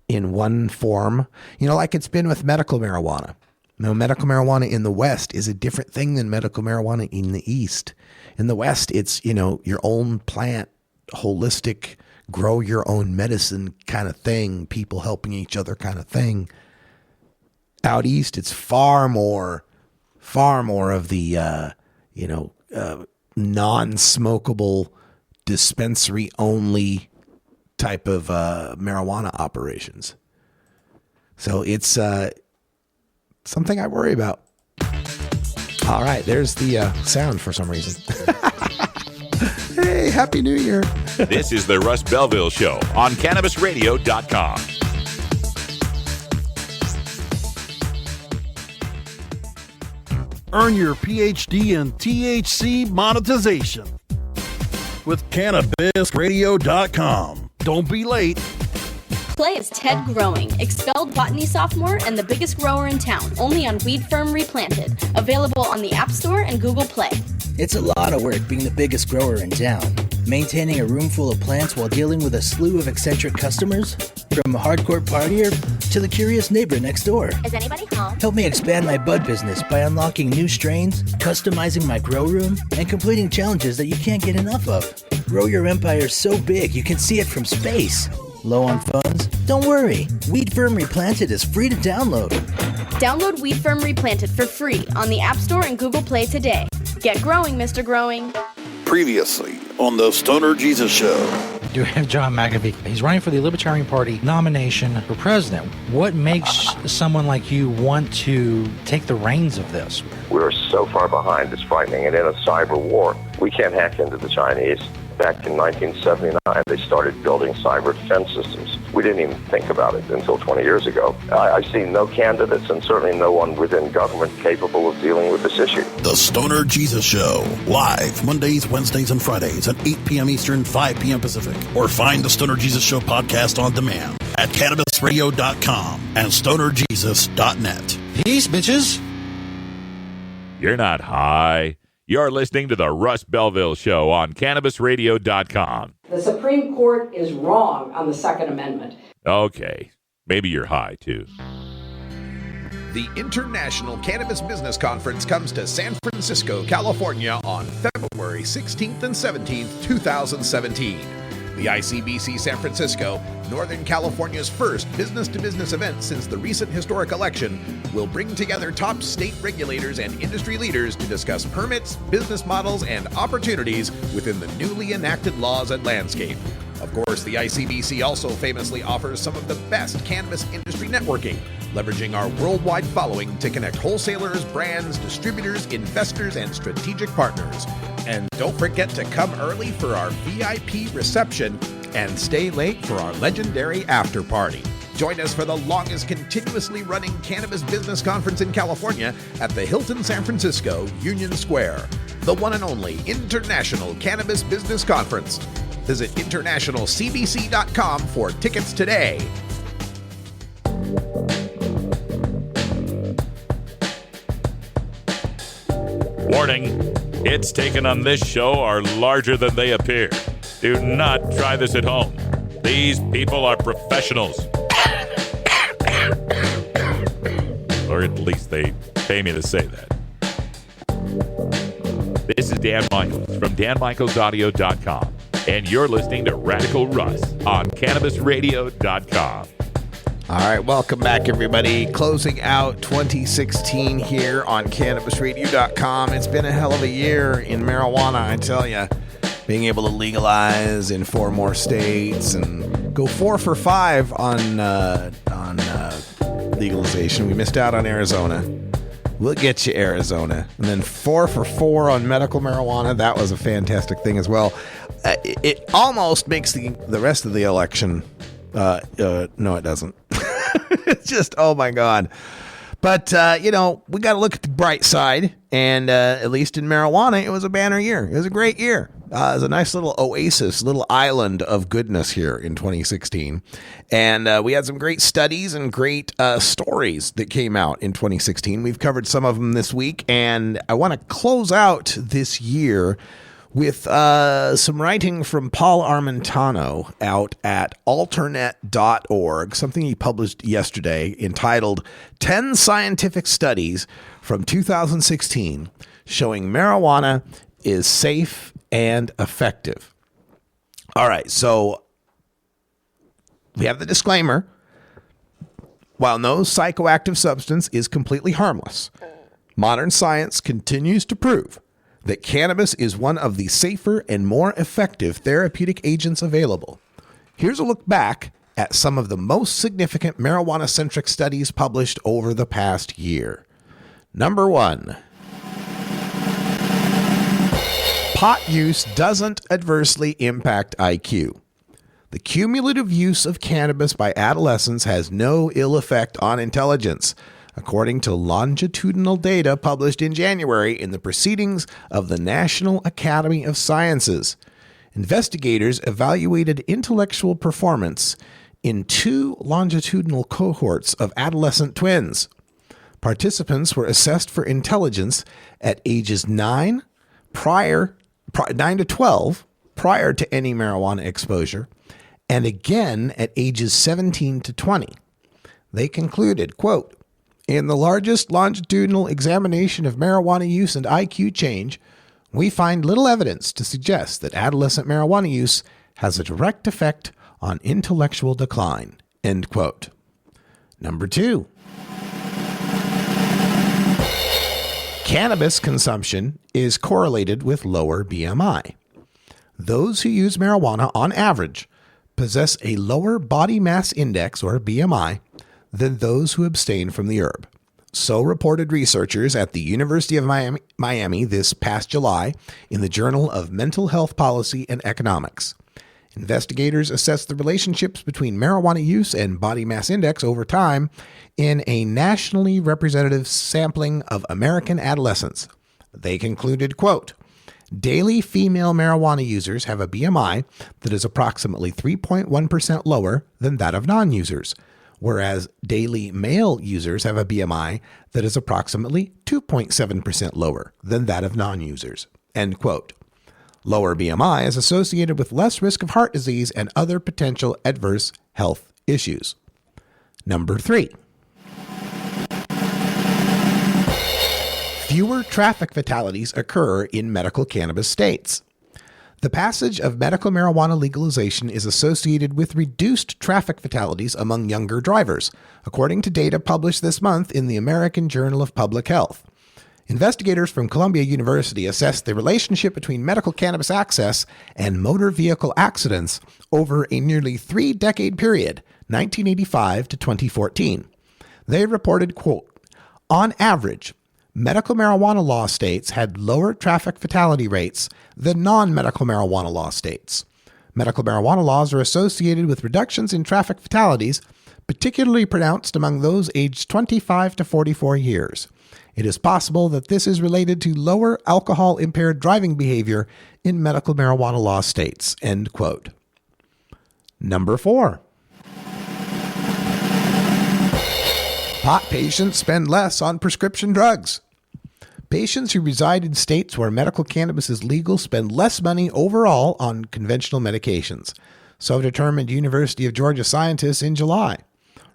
in one form, like it's been with medical marijuana. Now, medical marijuana in the West is a different thing than medical marijuana in the East. In the West, it's, your own plant, holistic, grow your own medicine kind of thing, people helping each other kind of thing. Out East, it's far more of the, non-smokable, dispensary only type of marijuana operations. So it's something I worry about. All right, there's the sound for some reason. Hey, Happy New Year. This is the Russ Belville Show on CannabisRadio.com. Earn your PhD in THC monetization with CannabisRadio.com. Don't be late. Play as Ted Growing, expelled botany sophomore and the biggest grower in town, only on Weed Firm Replanted. Available on the App Store and Google Play. It's a lot of work being the biggest grower in town. Maintaining a room full of plants while dealing with a slew of eccentric customers? From a hardcore partier to the curious neighbor next door. Is anybody home? Help me expand my bud business by unlocking new strains, customizing my grow room, and completing challenges that you can't get enough of. Grow your empire so big you can see it from space. Low on funds? Don't worry. Weed Firm Replanted is free to download. Download Weed Firm Replanted for free on the App Store and Google Play today. Get growing, Mr. Growing. Previously on the Stoner Jesus Show. Do we have John McAfee? He's running for the Libertarian Party nomination for president. What makes someone like you want to take the reins of this? We're so far behind, it's frightening. And in a cyber war, we can't hack into the Chinese. Back in 1979, they started building cyber defense systems. We didn't even think about it until 20 years ago. I see no candidates and certainly no one within government capable of dealing with this issue. The Stoner Jesus Show, live Mondays, Wednesdays, and Fridays at 8 p.m. Eastern, 5 p.m. Pacific. Or find the Stoner Jesus Show podcast on demand at CannabisRadio.com and StonerJesus.net. Peace, bitches. You're not high. You're listening to the Russ Belville Show on CannabisRadio.com. The Supreme Court is wrong on the Second Amendment. Okay. Maybe you're high, too. The International Cannabis Business Conference comes to San Francisco, California on February 16th and 17th, 2017. The ICBC San Francisco, Northern California's first business-to-business event since the recent historic election, will bring together top state regulators and industry leaders to discuss permits, business models, and opportunities within the newly enacted laws and landscape. Of course, the ICBC also famously offers some of the best cannabis industry networking, leveraging our worldwide following to connect wholesalers, brands, distributors, investors, and strategic partners. And don't forget to come early for our VIP reception and stay late for our legendary after party. Join us for the longest continuously running cannabis business conference in California at the Hilton San Francisco Union Square, the one and only International Cannabis Business Conference. Visit internationalcbc.com for tickets today. warning. Hits taken on this show are larger than they appear. Do not try this at home. These people are professionals. Or at least they pay me to say that. This is Dan Michaels from danmichaelsaudio.com, and you're listening to Radical Russ on CannabisRadio.com. All right, welcome back, everybody. Closing out 2016 here on CannabisRadio.com. It's been a hell of a year in marijuana, I tell you. Being able to legalize in 4 more states and go 4 for 5 on legalization. We missed out on Arizona. We'll get you Arizona. And then 4 for 4 on medical marijuana. That was a fantastic thing as well. It almost makes the rest of the election. No, it doesn't. It's just, oh my God. But, we got to look at the bright side. And at least in marijuana, it was a banner year. It was a great year. It was a nice little oasis, little island of goodness here in 2016. And we had some great studies and great stories that came out in 2016. We've covered some of them this week. And I want to close out this year with some writing from Paul Armentano out at alternate.org, something he published yesterday entitled 10 Scientific Studies from 2016 Showing Marijuana is Safe and Effective. All right, so we have the disclaimer. While no psychoactive substance is completely harmless, modern science continues to prove that cannabis is one of the safer and more effective therapeutic agents available. Here's a look back at some of the most significant marijuana-centric studies published over the past year. Number 1. Pot use doesn't adversely impact IQ. The cumulative use of cannabis by adolescents has no ill effect on intelligence, according to longitudinal data published in January in the Proceedings of the National Academy of Sciences. Investigators evaluated intellectual performance in 2 longitudinal cohorts of adolescent twins. Participants were assessed for intelligence at ages 9 to 12 prior to any marijuana exposure, and again at ages 17 to 20. They concluded, quote, "In the largest longitudinal examination of marijuana use and IQ change, we find little evidence to suggest that adolescent marijuana use has a direct effect on intellectual decline." End quote. Number 2. Cannabis consumption is correlated with lower BMI. Those who use marijuana on average possess a lower body mass index, or BMI, than those who abstain from the herb. So reported researchers at the University of Miami this past July in the Journal of Mental Health Policy and Economics. Investigators assessed the relationships between marijuana use and body mass index over time in a nationally representative sampling of American adolescents. They concluded, quote, "Daily female marijuana users have a BMI that is approximately 3.1% lower than that of non-users, whereas daily male users have a BMI that is approximately 2.7% lower than that of non-users." End quote. Lower BMI is associated with less risk of heart disease and other potential adverse health issues. Number 3. Fewer traffic fatalities occur in medical cannabis states. The passage of medical marijuana legalization is associated with reduced traffic fatalities among younger drivers, according to data published this month in the American Journal of Public Health. Investigators from Columbia University assessed the relationship between medical cannabis access and motor vehicle accidents over a nearly 3-decade period, 1985 to 2014. They reported, quote, "On average, medical marijuana law states had lower traffic fatality rates than non-medical marijuana law states. Medical marijuana laws are associated with reductions in traffic fatalities, particularly pronounced among those aged 25 to 44 years. It is possible that this is related to lower alcohol-impaired driving behavior in medical marijuana law states." End quote. Number 4. Pot patients spend less on prescription drugs. Patients who reside in states where medical cannabis is legal spend less money overall on conventional medications. So determined University of Georgia scientists in July.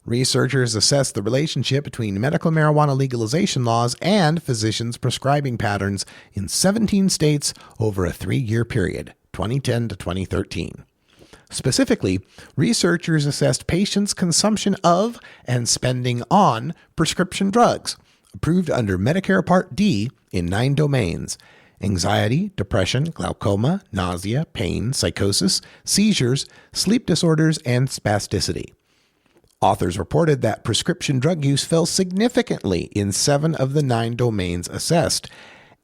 Researchers assessed the relationship between medical marijuana legalization laws and physicians' prescribing patterns in 17 states over a 3-year period, 2010 to 2013. Specifically, researchers assessed patients' consumption of and spending on prescription drugs approved under Medicare Part D in 9 domains: anxiety, depression, glaucoma, nausea, pain, psychosis, seizures, sleep disorders, and spasticity. Authors reported that prescription drug use fell significantly in 7 of the 9 domains assessed,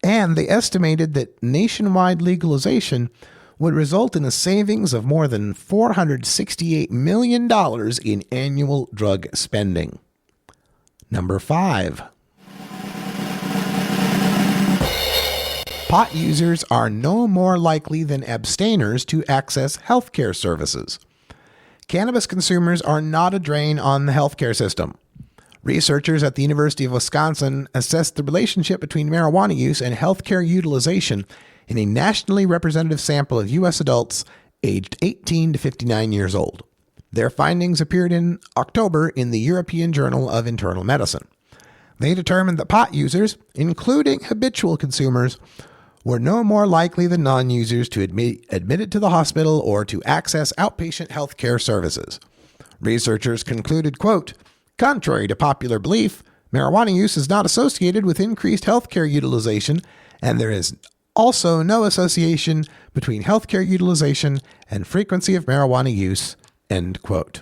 and they estimated that nationwide legalization would result in a savings of more than $468 million in annual drug spending. Number 5. Pot users are no more likely than abstainers to access healthcare services. Cannabis consumers are not a drain on the healthcare system. Researchers at the University of Wisconsin assessed the relationship between marijuana use and healthcare utilization in a nationally representative sample of U.S. adults aged 18 to 59 years old. Their findings appeared in October in the European Journal of Internal Medicine. They determined that pot users, including habitual consumers, were no more likely than non-users to admitted to the hospital or to access outpatient health care services. Researchers concluded, quote, "Contrary to popular belief, marijuana use is not associated with increased healthcare utilization, and there is also no association between healthcare utilization and frequency of marijuana use," end quote.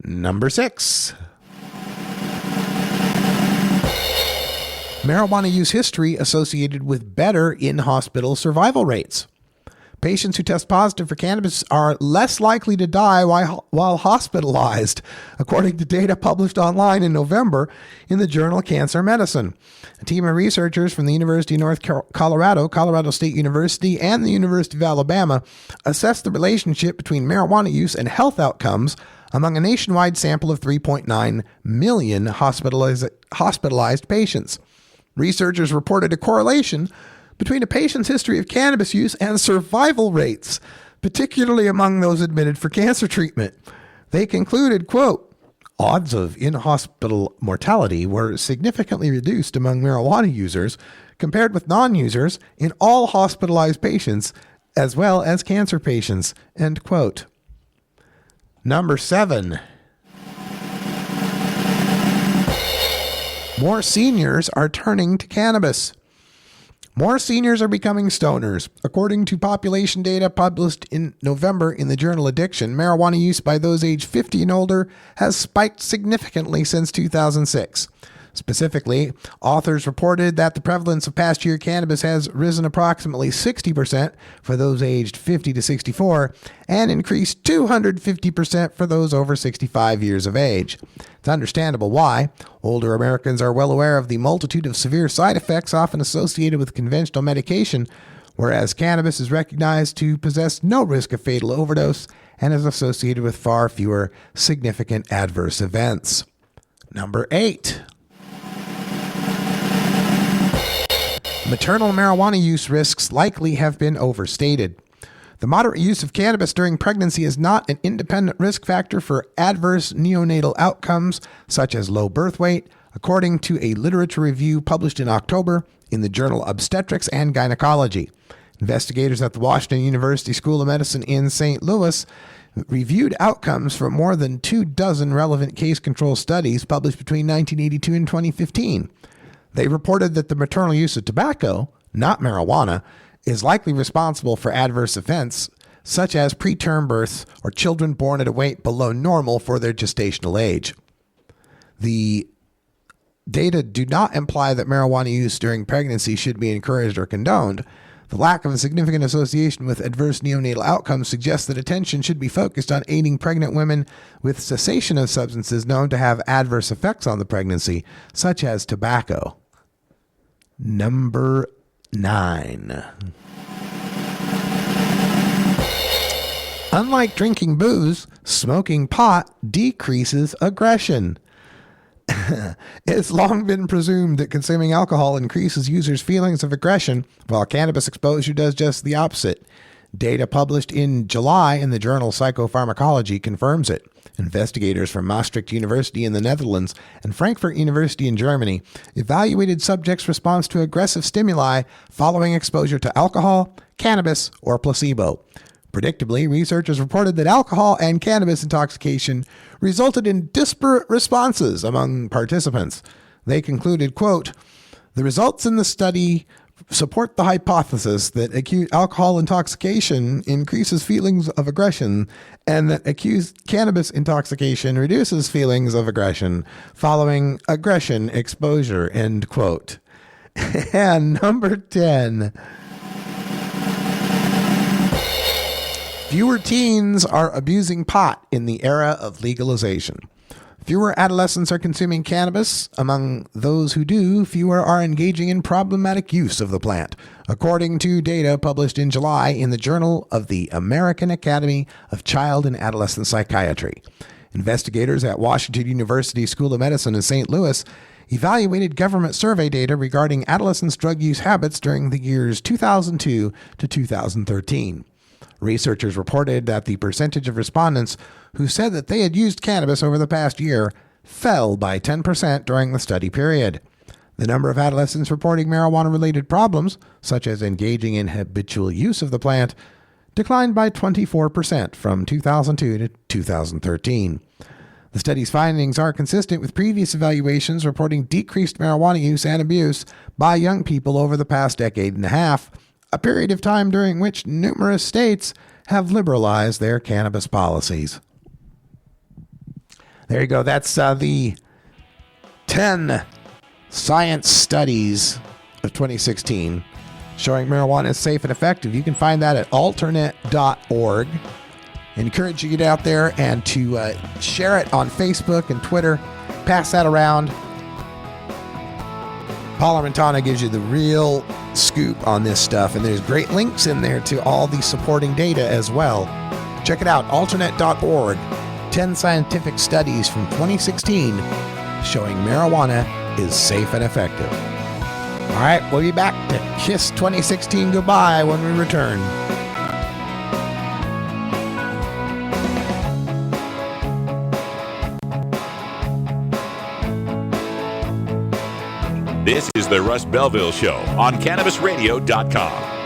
Number 6. Marijuana use history associated with better in-hospital survival rates. Patients who test positive for cannabis are less likely to die while hospitalized, according to data published online in November in the journal Cancer Medicine. A team of researchers from the University of North Colorado, Colorado State University, and the University of Alabama assessed the relationship between marijuana use and health outcomes among a nationwide sample of 3.9 million hospitalized patients. Researchers reported a correlation between a patient's history of cannabis use and survival rates, particularly among those admitted for cancer treatment. They concluded, quote, "Odds of in-hospital mortality were significantly reduced among marijuana users compared with non-users in all hospitalized patients as well as cancer patients," end quote. Number 7. More seniors are turning to cannabis. More seniors are becoming stoners. According to population data published in November in the journal Addiction, marijuana use by those aged 50 and older has spiked significantly since 2006. Specifically, authors reported that the prevalence of past year cannabis has risen approximately 60% for those aged 50 to 64 and increased 250% for those over 65 years of age. It's understandable why. Older Americans are well aware of the multitude of severe side effects often associated with conventional medication, whereas cannabis is recognized to possess no risk of fatal overdose and is associated with far fewer significant adverse events. Number 8. Maternal marijuana use risks likely have been overstated. The moderate use of cannabis during pregnancy is not an independent risk factor for adverse neonatal outcomes, such as low birth weight, according to a literature review published in October in the journal Obstetrics and Gynecology. Investigators at the Washington University School of Medicine in St. Louis reviewed outcomes from more than 24 relevant case control studies published between 1982 and 2015. They reported that the maternal use of tobacco, not marijuana, is likely responsible for adverse events such as preterm births or children born at a weight below normal for their gestational age. The data do not imply that marijuana use during pregnancy should be encouraged or condoned. The lack of a significant association with adverse neonatal outcomes suggests that attention should be focused on aiding pregnant women with cessation of substances known to have adverse effects on the pregnancy, such as tobacco. Number 9. Unlike drinking booze, smoking pot decreases aggression. It's long been presumed that consuming alcohol increases users' feelings of aggression, while cannabis exposure does just the opposite. Data published in July in the journal Psychopharmacology confirms it. Investigators from Maastricht University in the Netherlands and Frankfurt University in Germany evaluated subjects' response to aggressive stimuli following exposure to alcohol, cannabis, or placebo. Predictably, researchers reported that alcohol and cannabis intoxication resulted in disparate responses among participants. They concluded, quote, "The results in the study support the hypothesis that acute alcohol intoxication increases feelings of aggression and that acute cannabis intoxication reduces feelings of aggression following aggression exposure," end quote. And number 10. Fewer teens are abusing pot in the era of legalization. Fewer adolescents are consuming cannabis. Among those who do, fewer are engaging in problematic use of the plant, according to data published in July in the Journal of the American Academy of Child and Adolescent Psychiatry. Investigators at Washington University School of Medicine in St. Louis evaluated government survey data regarding adolescents' drug use habits during the years 2002 to 2013. Researchers reported that the percentage of respondents who said that they had used cannabis over the past year fell by 10% during the study period. The number of adolescents reporting marijuana-related problems, such as engaging in habitual use of the plant, declined by 24% from 2002 to 2013. The study's findings are consistent with previous evaluations reporting decreased marijuana use and abuse by young people over the past decade and a half, a period of time during which numerous states have liberalized their cannabis policies. There you go. That's the 10 science studies of 2016 showing marijuana is safe and effective. You can find that at alternate.org. I encourage you to get out there and to share it on Facebook and Twitter. Pass that around. Paul Armentano gives you the real scoop on this stuff, and there's great links in there to all the supporting data as well. Check it out, alternate.org. 10 scientific studies from 2016 showing marijuana is safe and effective. All right, we'll be back to kiss 2016 goodbye when we return. This is the Russ Belville Show on CannabisRadio.com.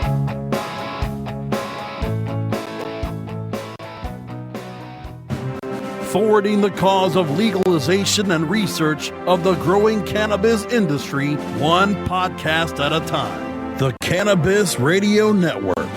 Forwarding the cause of legalization and research of the growing cannabis industry, one podcast at a time. The Cannabis Radio Network.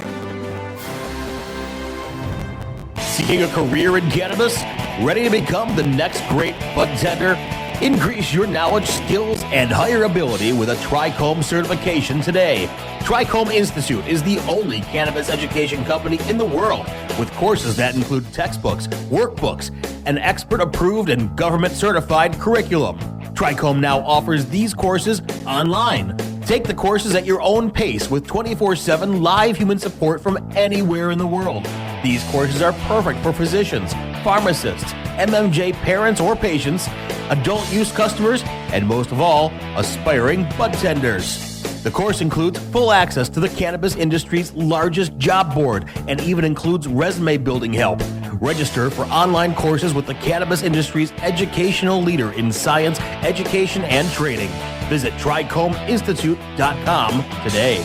Seeking a career in cannabis? Ready to become the next great bud tender? Increase your knowledge, skills, and hireability with a Trichome certification today. Trichome Institute is the only cannabis education company in the world with courses that include textbooks, workbooks, an expert-approved and government-certified curriculum. Trichome now offers these courses online. Take the courses at your own pace with 24/7 live human support from anywhere in the world. These courses are perfect for physicians, pharmacists, MMJ parents or patients, adult use customers, and most of all, aspiring bud tenders. The course includes full access to the cannabis industry's largest job board and even includes resume building help. Register for online courses with the cannabis industry's educational leader in science, education, and training. Visit TrichomeInstitute.com today.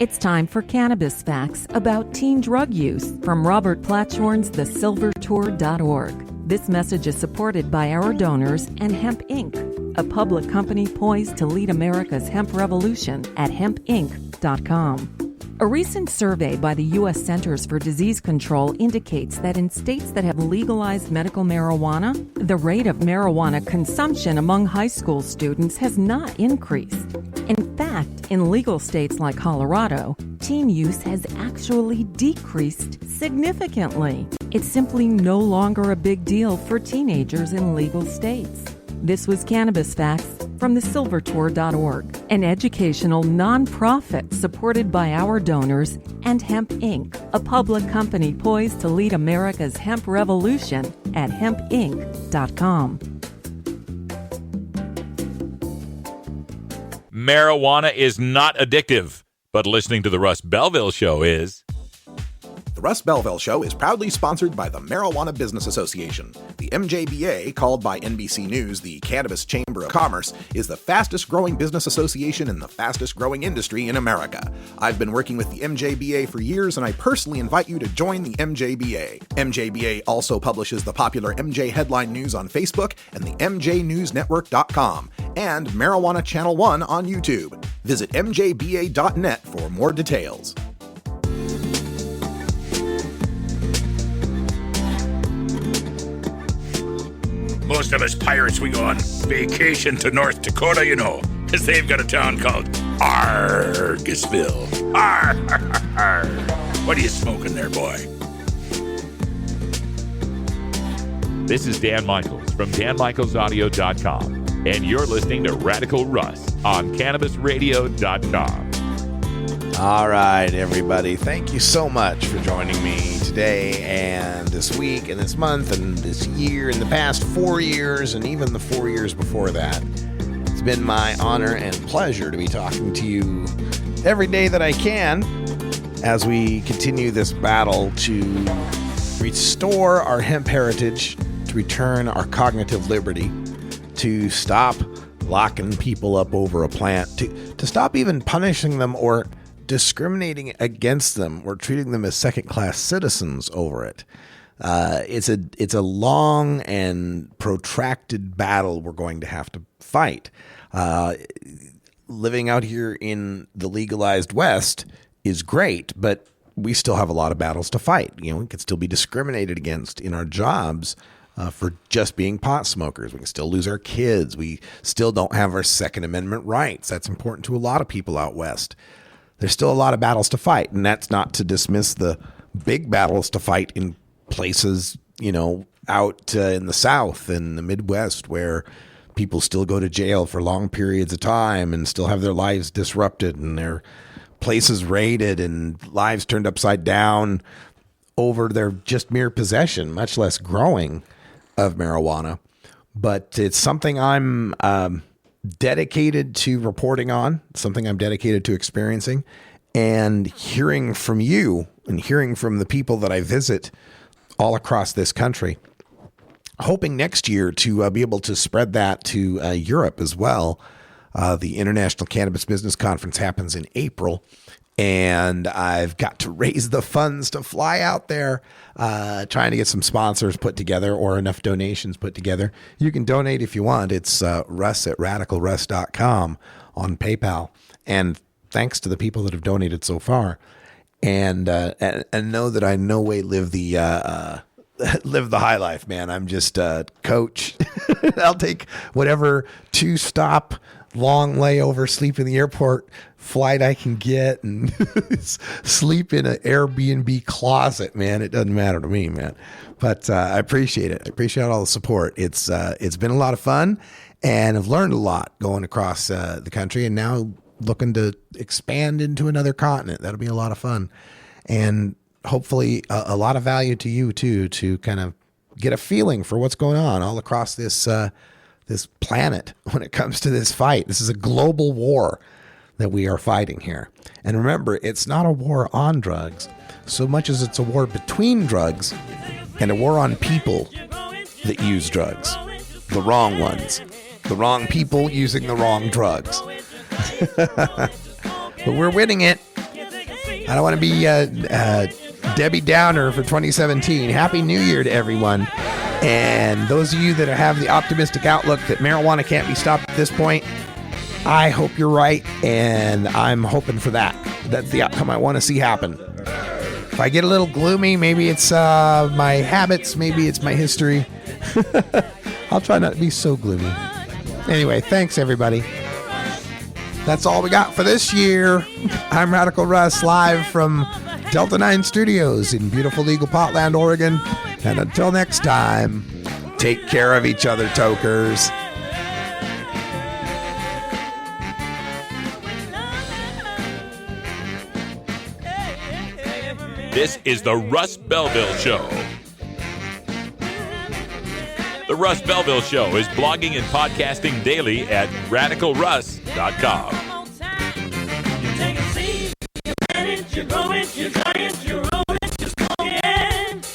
It's time for Cannabis Facts about teen drug use from Robert Platshorn's thesilvertour.org. This message is supported by our donors and Hemp Inc., a public company poised to lead America's hemp revolution at hempinc.com. A recent survey by the U.S. Centers for Disease Control indicates that in states that have legalized medical marijuana, the rate of marijuana consumption among high school students has not increased. In fact, in legal states like Colorado, teen use has actually decreased significantly. It's simply no longer a big deal for teenagers in legal states. This was Cannabis Facts from thesilvertour.org, an educational nonprofit supported by our donors and Hemp Inc., a public company poised to lead America's hemp revolution at hempinc.com. Marijuana is not addictive, but listening to the Russ Belville Show is. The Russ Belville Show is proudly sponsored by the Marijuana Business Association. The MJBA, called by NBC News the Cannabis Chamber of Commerce, is the fastest growing business association in the fastest growing industry in America. I've been working with the MJBA for years, and I personally invite you to join the MJBA. MJBA also publishes the popular MJ Headline News on Facebook and the MJNewsNetwork.com and Marijuana Channel 1 on YouTube. Visit mjba.net for more details. Most of us pirates, we go on vacation to North Dakota, you know, because they've got a town called Argosville. Arr. What are you smoking there, boy? This is Dan Michaels from danmichaelsaudio.com, and you're listening to Radical Russ on CannabisRadio.com. All right, everybody. Thank you so much for joining me today and this week and this month and this year and the past 4 years and even the 4 years before that. It's been my honor and pleasure to be talking to you every day that I can as we continue this battle to restore our hemp heritage, to return our cognitive liberty, to stop locking people up over a plant, to stop even punishing them or discriminating against them or treating them as second-class citizens over it. It's a long and protracted battle we're going to have to fight. Living out here in the legalized West is great, but we still have a lot of battles to fight. You know, we can still be discriminated against in our jobs for just being pot smokers. We can still lose our kids. We still don't have our Second Amendment rights. That's important to a lot of people out West. There's still a lot of battles to fight, and that's not to dismiss the big battles to fight in places, you know, out in the South and the Midwest where people still go to jail for long periods of time and still have their lives disrupted and their places raided and lives turned upside down over their just mere possession, much less growing of marijuana. But it's something I'm dedicated to reporting on, something I'm dedicated to experiencing, and hearing from you and hearing from the people that I visit all across this country. Hoping next year to be able to spread that to Europe as well. The International Cannabis Business Conference happens in April, and I've got to raise the funds to fly out there, trying to get some sponsors put together or enough donations put together. You can donate if you want. It's Russ at radicalruss.com on PayPal. And thanks to the people that have donated so far. And know that I in no way live the high life, man. I'm just a coach. I'll take whatever 2-stop long layover, sleep in the airport flight I can get and sleep in an Airbnb closet, man. It doesn't matter to me, man. But I appreciate it. I appreciate all the support. It's been a lot of fun, and I've learned a lot going across the country, and now looking to expand into another continent. That'll be a lot of fun. And hopefully a lot of value to you too, to kind of get a feeling for what's going on all across this planet when it comes to this fight. This is a global war that we are fighting here. And remember, it's not a war on drugs so much as it's a war between drugs and a war on people that use drugs. The wrong ones. The wrong people using the wrong drugs. But we're winning it. I don't want to be Debbie Downer for 2017. Happy New Year to everyone. And those of you that have the optimistic outlook that marijuana can't be stopped at this point, I hope you're right, and I'm hoping for that. That's the outcome I want to see happen. If I get a little gloomy, maybe it's my habits, maybe it's my history. I'll try not to be so gloomy. Anyway, thanks, everybody. That's all we got for this year. I'm Radical Russ, live from Delta 9 Studios in beautiful Eagle Potland, Oregon. And until next time, take care of each other, tokers. This is the Russ Belville Show. The Russ Belville Show is blogging and podcasting daily at radicalruss.com. grow it, you dry it, you roll it, you smoke it.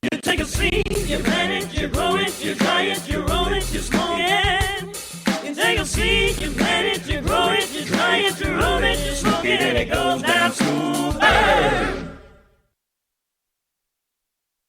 You take a seed, you plant it, you grow it, you dry it, you roll it, you smoke it. You take a seed, you plant it, you grow it, you dry it, you roll it, you smoke it, and it goes down smooth. Hey!